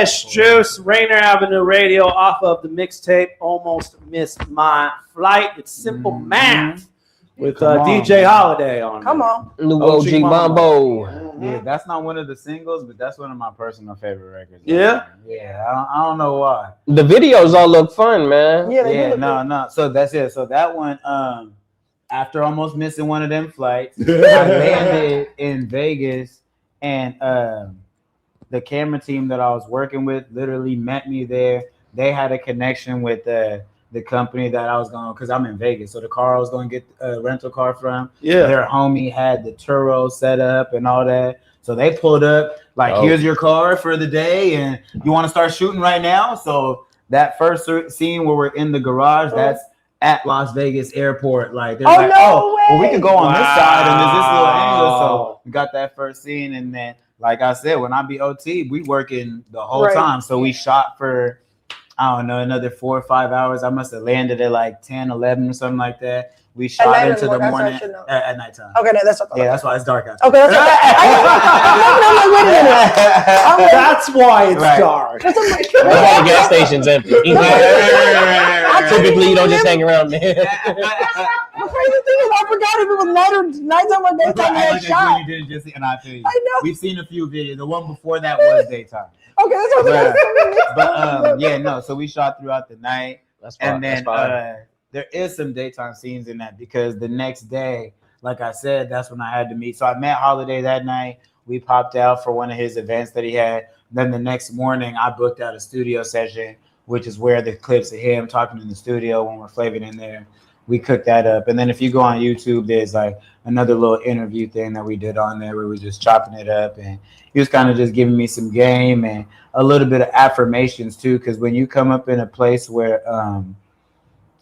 Fresh Juice, Rainer Avenue Radio, off of the mixtape Almost Missed My Flight. It's Simple Math with DJ Holiday on it. Come on. New OG Mambo. Yeah, that's not one of the singles, but that's one of my personal favorite records. Yeah? Yeah, I don't know why. The videos all look fun, man. Yeah, no. So that's it. So that one, after almost missing one of them flights, I landed in Vegas, and the camera team that I was working with literally met me there. They had a connection with the company that I was going, because I'm in Vegas. So the car I was going to get a rental car from, their homie had the Turo set up and all that. So they pulled up, like, here's your car for the day, and you want to start shooting right now? So that first scene where we're in the garage, that's at Las Vegas Airport. Like, they're well, we can go on this side and there's this little angle. So we got that first scene, and then, like I said, when I be OT, we working the whole time. So we shot for, I don't know, another 4 or 5 hours. I must have landed at like 10, 11 or something like that. We shot into the morning at nighttime. Okay, that's what. Yeah, that's why it's dark out. Okay, that's why. That's why it's dark. The gas station's empty. Typically, you don't just hang around there. The crazy thing is, I forgot if it was nighttime or daytime. You didn't just see, and I feel you. I know. We've seen a few videos. The one before that was daytime. Okay, that's what. So we shot throughout the night, and then there is some daytime scenes in that, because the next day, like I said, that's when I had to meet. So I met Holiday that night. We popped out for one of his events that he had. Then the next morning, I booked out a studio session, which is where the clips of him talking in the studio when we're flaving in there. We cooked that up. And then if you go on YouTube, there's like another little interview thing that we did on there where we were just chopping it up. And he was kind of just giving me some game and a little bit of affirmations too. Because when you come up in a place where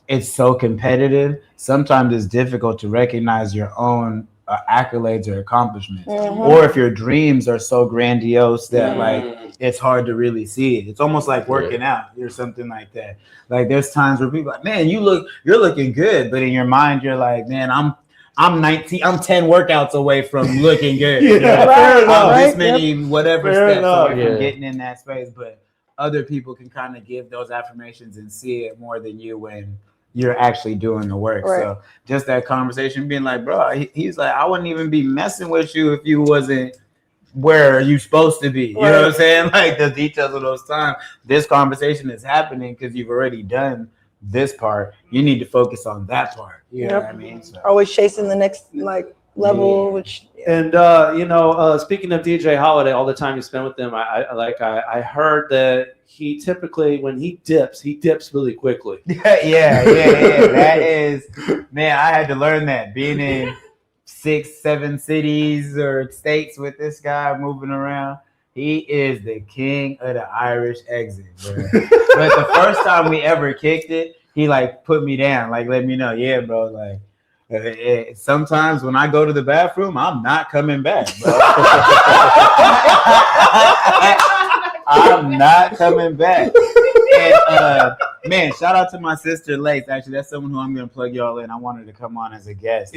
it's so competitive, sometimes it's difficult to recognize your own accolades or accomplishments. Or if your dreams are so grandiose that like it's hard to really see it. It's almost like working out or something like that. Like there's times where people are like, man, you're looking good, but in your mind you're like, man, I'm 10 workouts away from looking good. This many whatever steps away from getting in that space. But other people can kind of give those affirmations and see it more than you when you're actually doing the work. So just that conversation being like, bro, he's like, I wouldn't even be messing with you if you wasn't where you supposed to be. You know what I'm saying? Like the details of those times, this conversation is happening because you've already done this part. You need to focus on that part. You know what I mean? So. Always chasing the next like level, which and speaking of DJ Holiday, all the time you spend with him, I heard that he typically, when he dips really quickly. Yeah. That is, man, I had to learn that being in 6-7 cities or states with this guy moving around. He is the king of the Irish exit, bro. But the first time we ever kicked it, he like put me down, like let me know, yeah, bro, like sometimes when I go to the bathroom, I'm not coming back, bro. I'm not coming back. And man, shout out to my sister Lace. Actually, that's someone who I'm gonna plug y'all in. I wanted to come on as a guest.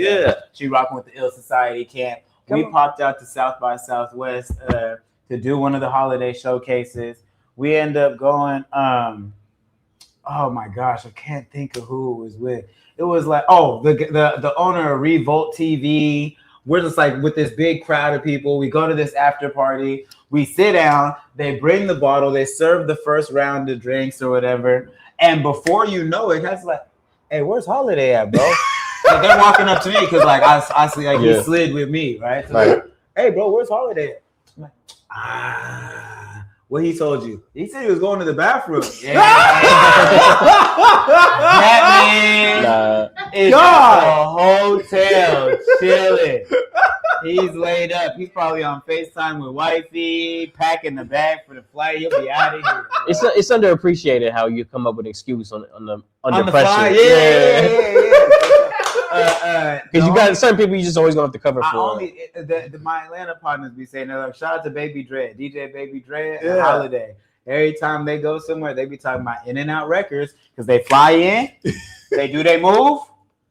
She rocking with the Ill Society camp. We popped out to South by Southwest to do one of the holiday showcases. We end up going. Oh my gosh, I can't think of who it was with. It was like, the owner of Revolt TV. We're just like with this big crowd of people. We go to this after party. We sit down. They bring the bottle. They serve the first round of drinks or whatever. And before you know it, that's like, hey, where's Holiday at, bro? Like they're walking up to me because like I see like he slid with me, right? So like, hey, bro, where's Holiday at? I'm like, what he told you? He said he was going to the bathroom. Yeah. That man is at the hotel chilling. He's laid up. He's probably on FaceTime with wifey, packing the bag for the flight. He'll be out of here. It's underappreciated how you come up with an excuse under pressure. Fly. Because you got certain people you just always gonna have to cover for. My Atlanta partners be saying, they're like, shout out to Baby Dread, DJ Baby Dread, and Holiday. Every time they go somewhere, they be talking about In and Out Records because they fly in, they do their move,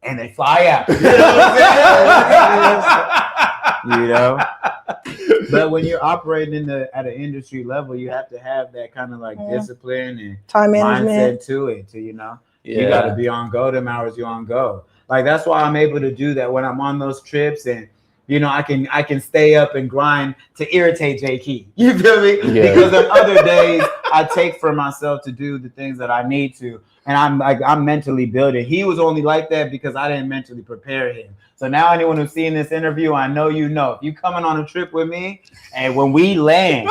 and they fly out. You know what I'm saying? you know. But when you're operating at an industry level, you have to have that kind of like discipline and time management mindset to it. To you got Yeah. to be on go. Them hours you on go. Like that's why I'm able to do that when I'm on those trips, and I can stay up and grind to irritate J Key. You feel me? Yeah. Because on other days I take for myself to do the things that I need to, and I'm mentally building. He was only like that because I didn't mentally prepare him. So now anyone who's seeing this interview, I know if you coming on a trip with me, and when we land,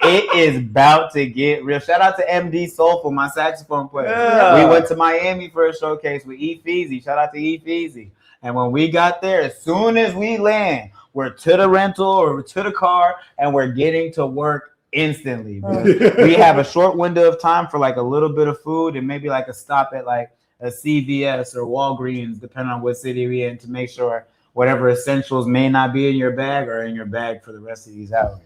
it is about to get real. Shout out to MD Soulful, my saxophone player. Yeah. We went to Miami for a showcase with E Feezy. Shout out to E Feezy. And when we got there, as soon as we land, we're to the rental or we're to the car, and we're getting to work instantly. Bro. We have a short window of time for like a little bit of food and maybe like a stop at like a CVS or Walgreens, depending on what city we're in, to make sure whatever essentials may not be in your bag or in your bag for the rest of these hours.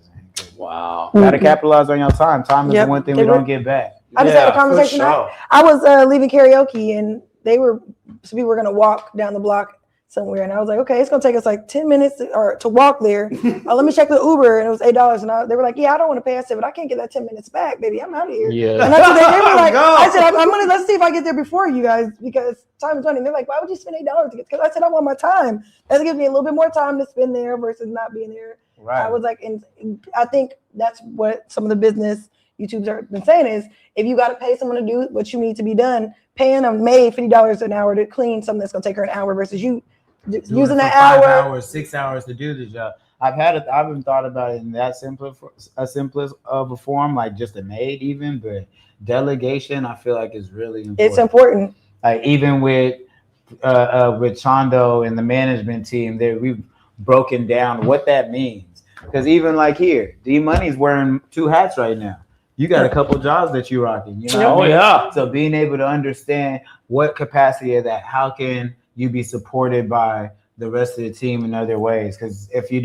Wow. Gotta capitalize on your time. Time is the one thing we don't get back. I just had a conversation. I was leaving karaoke, and some people were gonna walk down the block somewhere, and I was like, okay, it's gonna take us like 10 minutes to walk there. Let me check the Uber, and it was $8, and they were like, yeah, I don't want to pay. I said, but I can't get that 10 minutes back, baby. I'm out of here. Yeah. And that's what they were like. I said, I'm gonna let's see if I get there before you guys, because time is running. They're like, why would you spend $8 to get? Because I said I want my time. That gives me a little bit more time to spend there versus not being there. Right. I was like, and I think that's what some of the business YouTubers have been saying is, if you got to pay someone to do what you need to be done, paying them $50 an hour to clean something that's gonna take her an hour versus you using that 5 hour, hours, 6 hours to do the job. I've even thought about it in that simplest of a form, like just a maid even, but delegation I feel like is really important. It's important. Like even with Chondo and the management team, we've broken down what that means. Because even like here, D Money's wearing 2 hats right now. You got a couple jobs that you're rocking, you know? Oh, yeah. So being able to understand what capacity of that, how can you be supported by the rest of the team in other ways? Because if you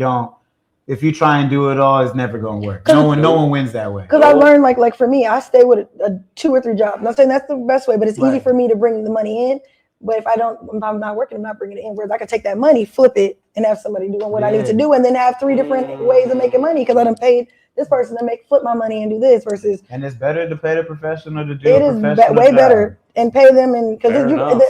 try and do it all, it's never going to work. No one wins that way. Because I learned like for me, I stay with a 2 or 3 jobs. I'm not saying that's the best way, but it's easy for me to bring the money in. But if I'm not working, I'm not bringing it in. Whereas I can take that money, flip it, and have somebody doing what I need to do, and then have 3 different ways of making money because I done paid this person to flip my money and do this versus. And it's better to pay the professional to do it. It is way job. better, and pay them, and because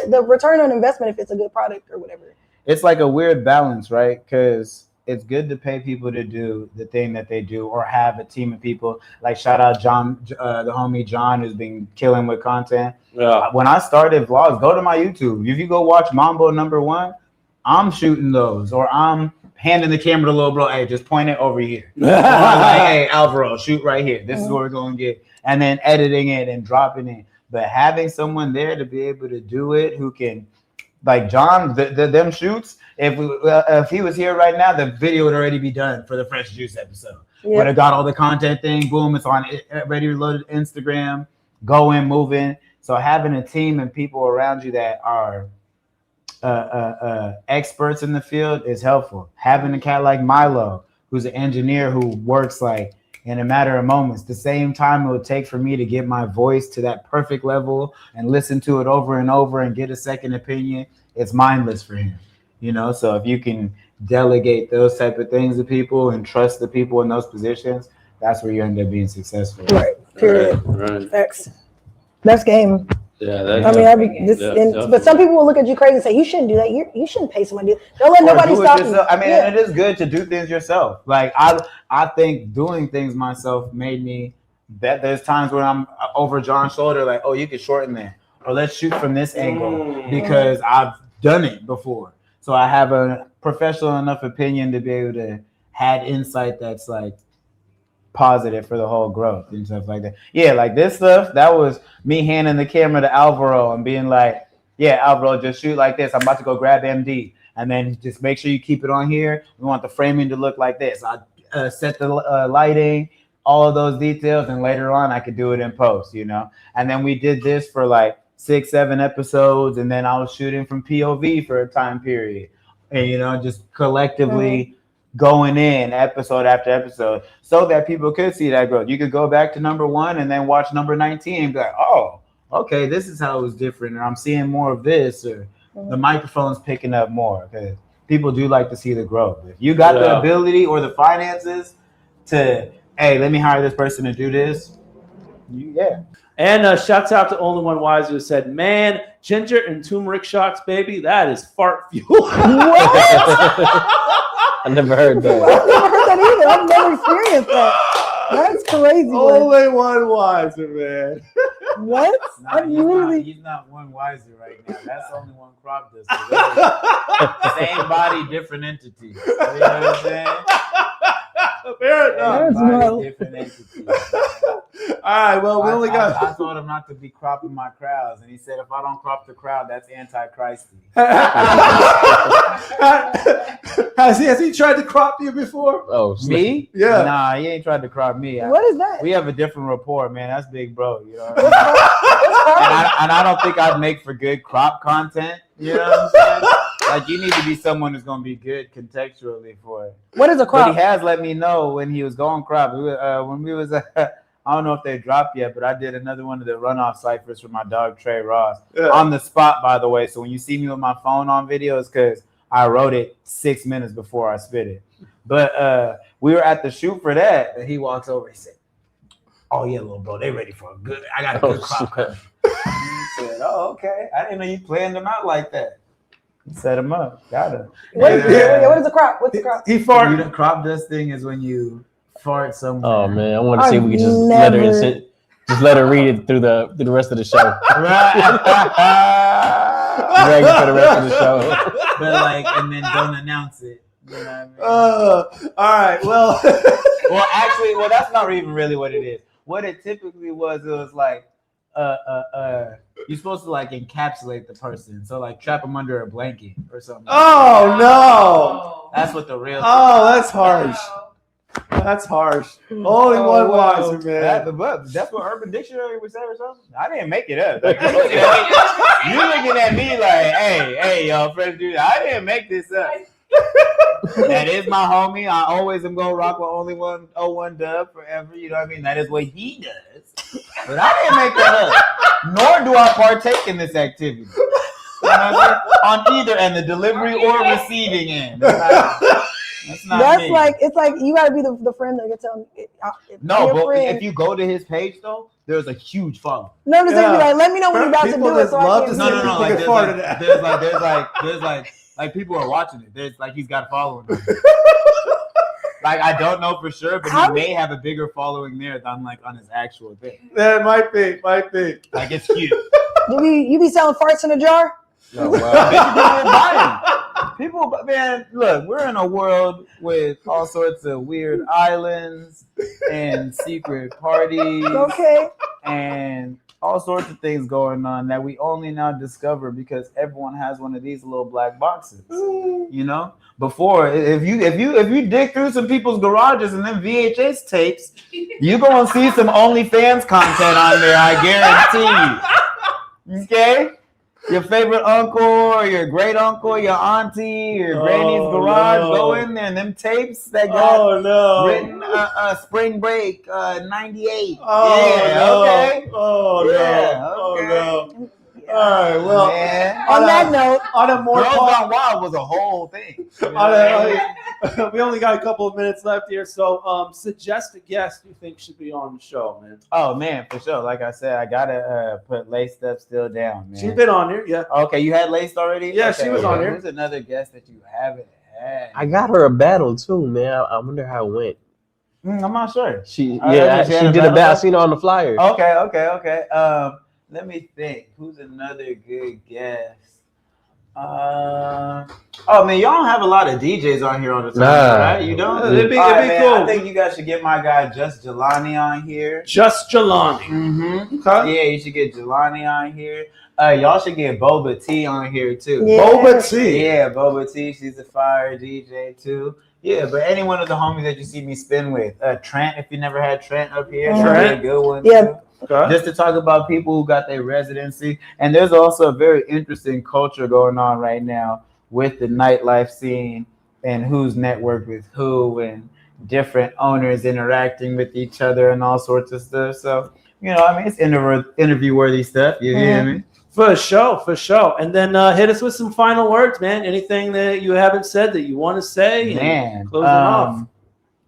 the return on investment, if it's a good product or whatever. It's like a weird balance, right? Because it's good to pay people to do the thing that they do, or have a team of people. Like shout out John, the homie John, who's been killing with content. Yeah. When I started vlogs, go to my YouTube. If you go watch Mambo #1, I'm shooting those, or I'm handing the camera to little bro. Hey, just point it over here. Or I'm like, hey, Alvaro, shoot right here. This is what we're going to get. And then editing it and dropping it. But having someone there to be able to do it, who can, like John, them shoots, if he was here right now, the video would already be done for the Fresh Juice episode. Would have got all the content thing, boom, it's on ready to load Instagram, going, moving. So having a team and people around you that are experts in the field is helpful. Having a cat like Milo, who's an engineer who works like in a matter of moments, the same time it would take for me to get my voice to that perfect level and listen to it over and over and get a second opinion, it's mindless for him. So if you can delegate those type of things to people and trust the people in those positions, that's where you end up being successful. Right. Period. Right. Facts. That's game. Yeah, but some people will look at you crazy and say, you shouldn't do that. You shouldn't pay somebody to do it. Don't let nobody stop you. I mean, it is good to do things yourself. Like I think doing things myself made me that there's times when I'm over John's shoulder, like, oh, you can shorten that, or let's shoot from this angle because I've done it before. So I have a professional enough opinion to be able to have insight that's like positive for the whole growth and stuff like that. Yeah, like this stuff, that was me handing the camera to Alvaro and being like, yeah, Alvaro, just shoot like this. I'm about to go grab MD. And then just make sure you keep it on here. We want the framing to look like this. I set the lighting, all of those details, and later on I could do it in post, And then we did this for like 6-7 episodes, and then I was shooting from POV for a time period. And, just collectively going in episode after episode so that people could see that growth. You could go back to #1 and then watch number 19 and be like, oh, okay, this is how it was different. And I'm seeing more of this, or the microphone's picking up more. Because people do like to see the growth. If you got the ability or the finances to, hey, let me hire this person to do this. And shouts out to Only One Wise who said, man, ginger and turmeric shots, baby, that is fart fuel. What? I never heard that. I've never heard that either. I've never experienced that. That's crazy. Only One Wiser, man. What? He's not one wiser right now. That's only one crop dust. Same body, different entities. You know what I'm saying? Fair enough. Different entities. All right, well, we only got. I told him not to be cropping my crowds, and he said, if I don't crop the crowd, that's anti-Christy. Has he tried to crop you before? Oh, me? Yeah. Nah, he ain't tried to crop me. What is that? We have a different rapport, man. That's big bro, you know. What's cropping? And I don't think I'd make for good crop content. You know what I'm saying? Like, you need to be someone who's gonna be good contextually for it. What is a crop? But he has let me know when he was going crop. When we was, I don't know if they dropped yet, but I did another one of the runoff ciphers for my dog Trey Ross on the spot, by the way. So when you see me with my phone on video, it's because I wrote it 6 minutes before I spit it. But we were at the shoot for that, and he walks over. He said, "Oh yeah, little bro, they ready for a good. I got a good crop coming." He said, "Oh okay, I didn't know you planned them out like that." Set him up. Got him. What is a crop? What's a crop? He farted. The crop dust thing is when you fart somewhere. Oh man, I want to see if we can just let her just let her read it through the rest of the show. Right. Drag it for the rest of the show. But like, and then don't announce it. You know what I mean? All right. Well. Well, actually, that's not even really what it is. What it typically was, it was like, you're supposed to like encapsulate the person, so like trap them under a blanket or something. Oh no! That's what the real. Oh, that's harsh. That's harsh. Only one wiser, man. That's what Urban Dictionary would say or something. I didn't make it up. Like, you looking at me like, hey, y'all, friends, dude. I didn't make this up. That is my homie. I always am gonna rock with Only One 01 Dub forever. You know what I mean? That is what he does. But I didn't make that up. Nor do I partake in this activity. You know what I mean? On either end, the delivery or receiving end. That's me. Like, it's like you gotta be the friend that gets on. No, but if you go to his page though, there's a huge follow. No, I'm just saying, like, let me know when you're about to do it. So I can No. Like people are watching it. There's like he's got a following. Like I don't know for sure, but he may have a bigger following there than like on his actual thing. That might be. Like it's huge. You be selling farts in a jar? No, well, people, man, look, we're in a world with all sorts of weird islands and secret parties. Okay. And all sorts of things going on that we only now discover because everyone has one of these little black boxes. You know, before if you dig through some people's garages and then VHS tapes, you're gonna see some OnlyFans content on there. I guarantee you. Okay. Your favorite uncle or your great uncle, your auntie, your granny's garage, go in there and them tapes that got written spring break 98. Okay. No. All right. Well, on that note, on a more Girls Gone Wild was a whole thing. We only got a couple of minutes left here, so suggest a guest you think should be on the show, man. Oh man, for sure. Like I said, I gotta put Laced Up Still Down, man. She's been on here, yeah. Okay, you had Laced already? Yeah, okay, she was on here. Who's another guest that you haven't had? I got her a battle too, man. I wonder how it went. I'm not sure. She did a battle. I seen her on the flyer. Okay. Let me think. Who's another good guest? Oh man, y'all don't have a lot of DJs on here all the time, right? You don't? It'd be cool. I think you guys should get my guy Just Jelani on here. Just Jelani. Mm-hmm. Okay. Yeah, you should get Jelani on here. Y'all should get Boba T on here too. Yeah. Boba T. Yeah, Boba T. She's a fire DJ too. Yeah, but any one of the homies that you see me spin with, Trent. If you never had Trent up here, Trent, a good one. Yeah. Too. Okay. Just to talk about people who got their residency. And there's also a very interesting culture going on right now with the nightlife scene and who's networked with who and different owners interacting with each other and all sorts of stuff. So, you know, I mean, it's interview-worthy stuff. You hear me? For sure. And then hit us with some final words, man. Anything that you haven't said that you want to say? Man, closing off.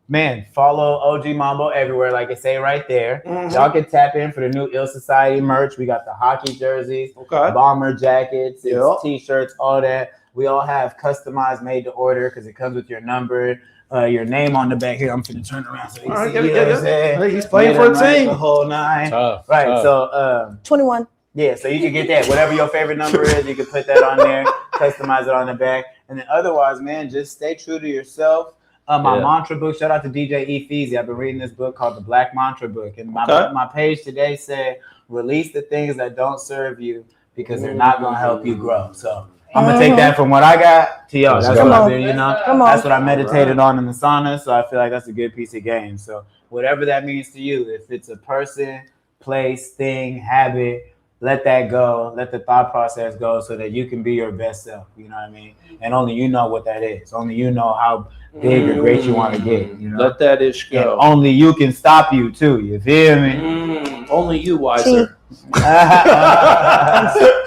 Man, follow OG Mambo everywhere, like I say right there. Mm-hmm. Y'all can tap in for the new Ill Society merch. We got the hockey jerseys, bomber jackets, t-shirts, all that. We all have customized, made to order because it comes with your number, your name on the back. Here, I'm finna turn around so you can see. Hey, he's playing for a team. The whole nine. Tough. So 21. Yeah, so you can get that. Whatever your favorite number is, you can put that on there, customize it on the back. And then otherwise, man, just stay true to yourself. My mantra book, shout out to DJ E. Feezy. I've been reading this book called The Black Mantra Book. And my page today said, release the things that don't serve you because they're not going to help you grow. So I'm going to take that from what I got to y'all. That's what I've been, that's what I meditated on in the sauna. So I feel like that's a good piece of game. So whatever that means to you, if it's a person, place, thing, habit, let that go. Let the thought process go so that you can be your best self. You know what I mean? And only you know what that is. Only you know how big or great you want to get. You know? Let that ish go. And only you can stop you too. You feel me? Only you, wiser.